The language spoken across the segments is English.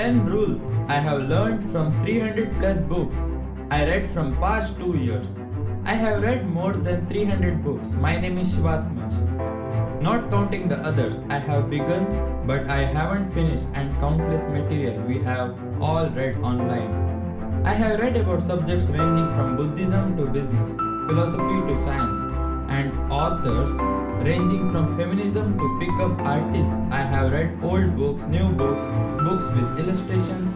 10 rules I have learned from 300 plus books I read from past 2 years. I have read more than 300 books. My name is Shivatmaj. Not counting the others I have begun but I haven't finished and countless material we have all read online. I have read about subjects ranging from Buddhism to business, philosophy to science, and authors ranging from feminism to pick-up artists. I have read old books, new books, books with illustrations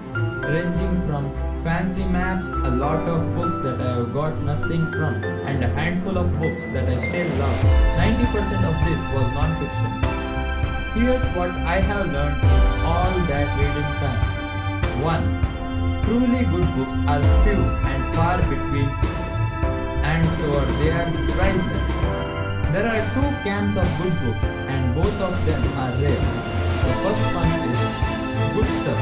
ranging from fancy maps, a lot of books that I have got nothing from, and a handful of books that I still love. 90% of this was non-fiction. Here's what I have learned in all that reading time. 1. Truly good books are few and far between, and so they are priceless. There are two camps of good books and both of them are rare. The first one is good stuff.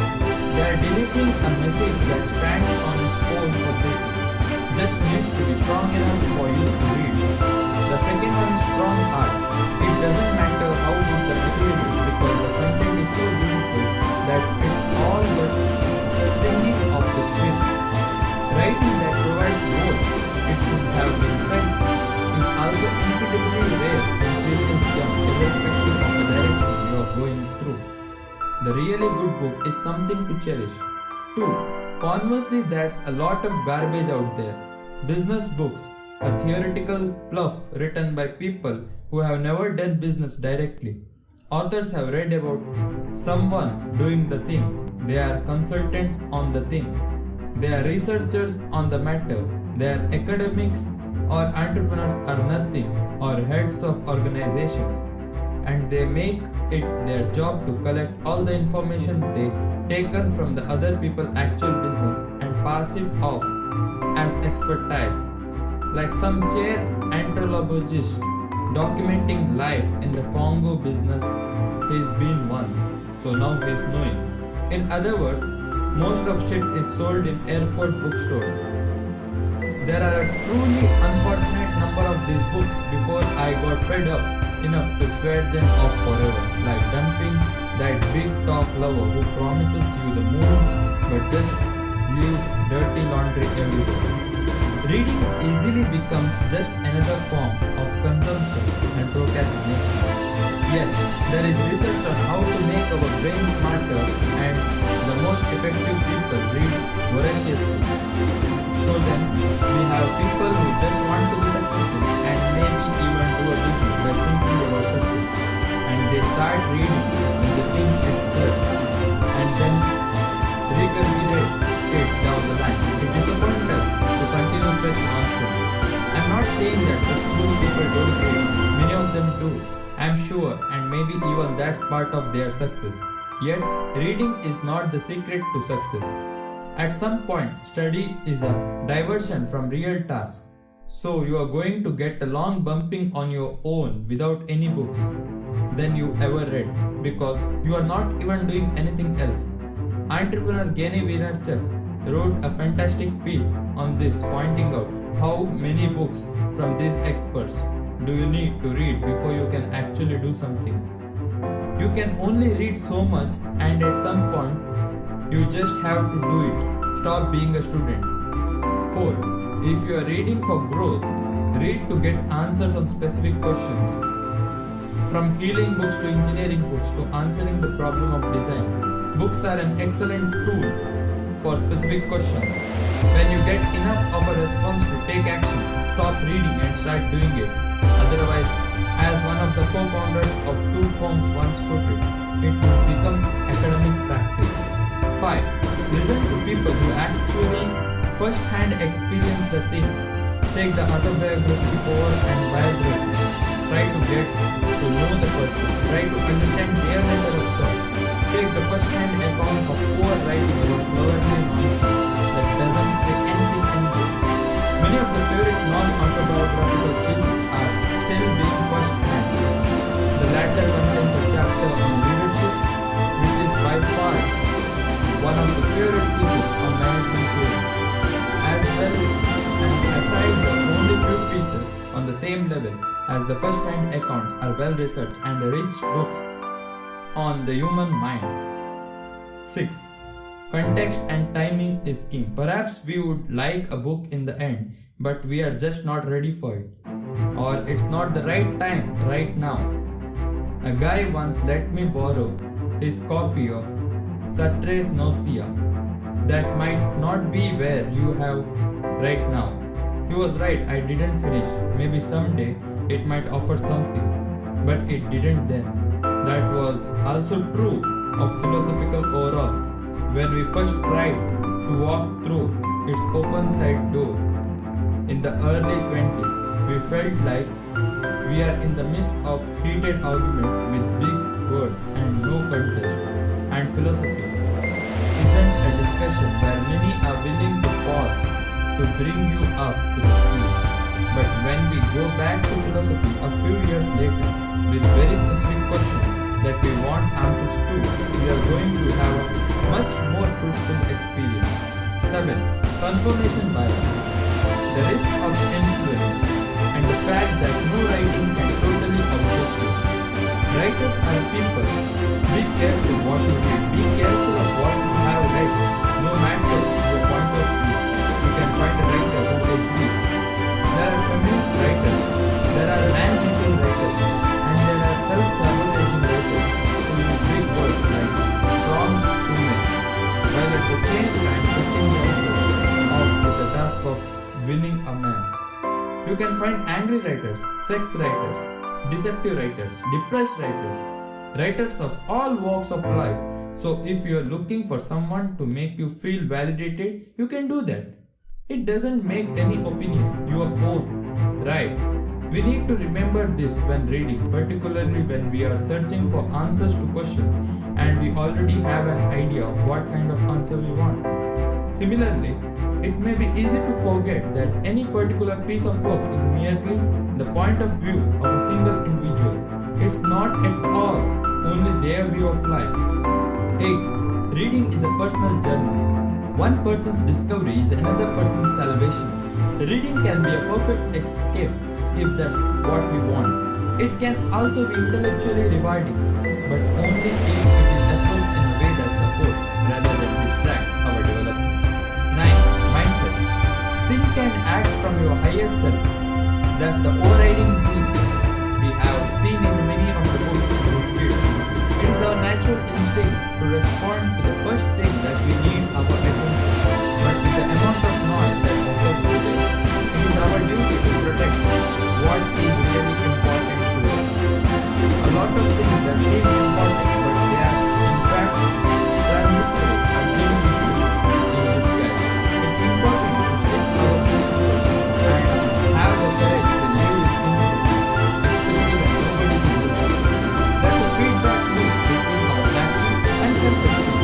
They are delivering a message that stands on its own publishing. Just needs to be strong enough for you to read. The second one is strong art. It doesn't matter how good the material is because the content is so beautiful that it's all but singing of the spirit. Writing that provides both, it should have been said, is also incredibly rare and precious gem irrespective of the direction you are going through. The really good book is something to cherish. 2. Conversely, that's a lot of garbage out there. Business books, a theoretical fluff written by people who have never done business directly. Authors have read about someone doing the thing. They are consultants on the thing. They are researchers on the matter. Their academics or entrepreneurs are nothing, or heads of organizations, and they make it their job to collect all the information they taken from the other people's actual business and pass it off as expertise, like some chair anthropologist documenting life in the Congo business he's been once, so now he's knowing. In other words, most of shit is sold in airport bookstores. There are a truly unfortunate number of these books before I got fed up enough to swear them off forever, like dumping that big talk lover who promises you the moon but just leaves dirty laundry everywhere. Reading easily becomes just another form of consumption and procrastination. Yes, there is research on how to make our brain smarter and the most effective people read voraciously. So then, we have people who just want to be successful and maybe even do a business by thinking about success. And they start reading when they think it's clutch and then regurgitate it down the line. It disappoints us to continue such nonsense. I'm not saying that successful people don't read. Many of them do, I'm sure, and maybe even that's part of their success. Yet, reading is not the secret to success. At some point, study is a diversion from real tasks. So you are going to get a long bumping on your own without any books than you ever read because you are not even doing anything else. Entrepreneur Gany Vaynerchuk wrote a fantastic piece on this, pointing out how many books from these experts do you need to read before you can actually do something. You can only read so much, and at some point you just have to do it. Stop being a student. 4. If you are reading for growth, read to get answers on specific questions. From healing books to engineering books to answering the problem of design, books are an excellent tool for specific questions. When you get enough of a response to take action, stop reading and start doing it. Otherwise, as one of the co-founders of two firms once put it, it would become academic practice. 5. Listen to people who actually first-hand experience the thing. Take the autobiography over and biography. Try to get to know the person. Try to understand their method of thought. Take the first-hand account of poor writing about flowery nonsense that doesn't say anything anymore. Many of the favorite non-autobiographical pieces are still being first-hand. The latter contains a chapter on leadership, which is by far one of the favorite pieces on management theory. As well, and aside, the only few pieces on the same level as the first-hand accounts are well-researched and rich books on the human mind. 6. Context and timing is king. Perhaps we would like a book in the end, but we are just not ready for it. Or it's not the right time right now. A guy once let me borrow his copy of Cherish that might not be where you have right now. He was right, I didn't finish. Maybe someday it might offer something, but it didn't then. That was also true of philosophical overall. When we first tried to walk through its open side door in the early 20s, we felt like we are in the midst of heated argument with big words and no contest. And philosophy isn't a discussion where many are willing to pause to bring you up to the speed. But when we go back to philosophy a few years later with very specific questions that we want answers to, we are going to have a much more fruitful experience. 7. Confirmation bias. The risk of influence and the fact that no writing can totally objective. Writers are people. Be careful what you read. Be careful of what you have read. No matter your point of view, you can find a writer who agrees. There are feminist writers, there are man-hating writers, and there are self-sabotaging writers who use big words like strong women, while at the same time putting themselves off with the task of winning a man. You can find angry writers, sex writers, deceptive writers, depressed writers, writers of all walks of life. So if you are looking for someone to make you feel validated, you can do that. It doesn't make any opinion your own, right? We need to remember this when reading, particularly when we are searching for answers to questions and we already have an idea of what kind of answer we want. Similarly, it may be easy to forget that any particular piece of work is merely the point of view of a single individual. It's not at all only their view of life. 8. Reading is a personal journey. One person's discovery is another person's salvation. Reading can be a perfect escape if that's what we want. It can also be intellectually rewarding, but only if it is approached in a way that supports rather than distracts our development. 9. Mindset. Think and act from your highest self. That's the overriding theme we have seen in many of the books in this field. It is our natural instinct to respond to the first thing that we need our attention. But with the amount of noise that occurs today, it is our duty to protect what is really important to us. A lot of things that seem important, but they are in fact transitory, urgent issues in disguise. It's important to stick our principles and have the courage to live with integrity, especially when nobody is looking. That's a feedback loop between our actions and self-esteem.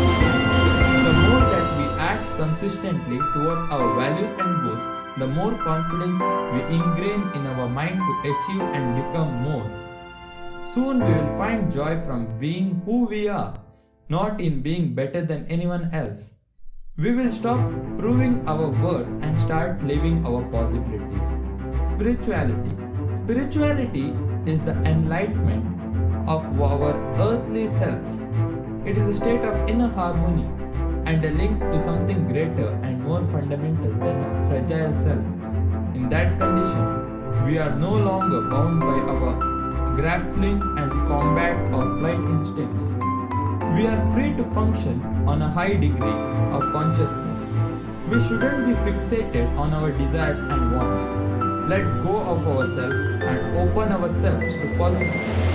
The more that we act consistently towards our values and goals, the more confidence we ingrain in our mind to achieve and become more. Soon we will find joy from being who we are, not in being better than anyone else. We will stop proving our worth and start living our possibilities. Spirituality. Spirituality is the enlightenment of our earthly self. It is a state of inner harmony and a link to something greater and more fundamental than a fragile self. In that condition, we are no longer bound by our grappling and combat or flight instincts. We are free to function on a high degree of consciousness. We shouldn't be fixated on our desires and wants. Let go of ourselves and open ourselves to possibilities.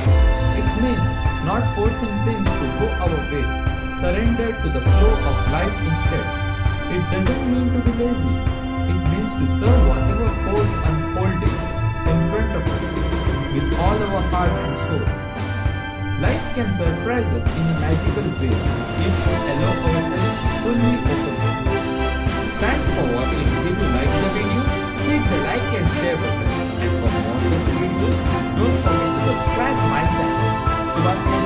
It means not forcing things to go our way. Surrender to the flow of life instead. It doesn't mean to be lazy. It means to serve whatever force unfolding in front of us with all our heart and soul. Life can surprise us in a magical way if we allow ourselves to fully open. Thanks for watching. If you liked the video, hit the like and share button. And for more such videos, don't forget to subscribe my channel, Shivatma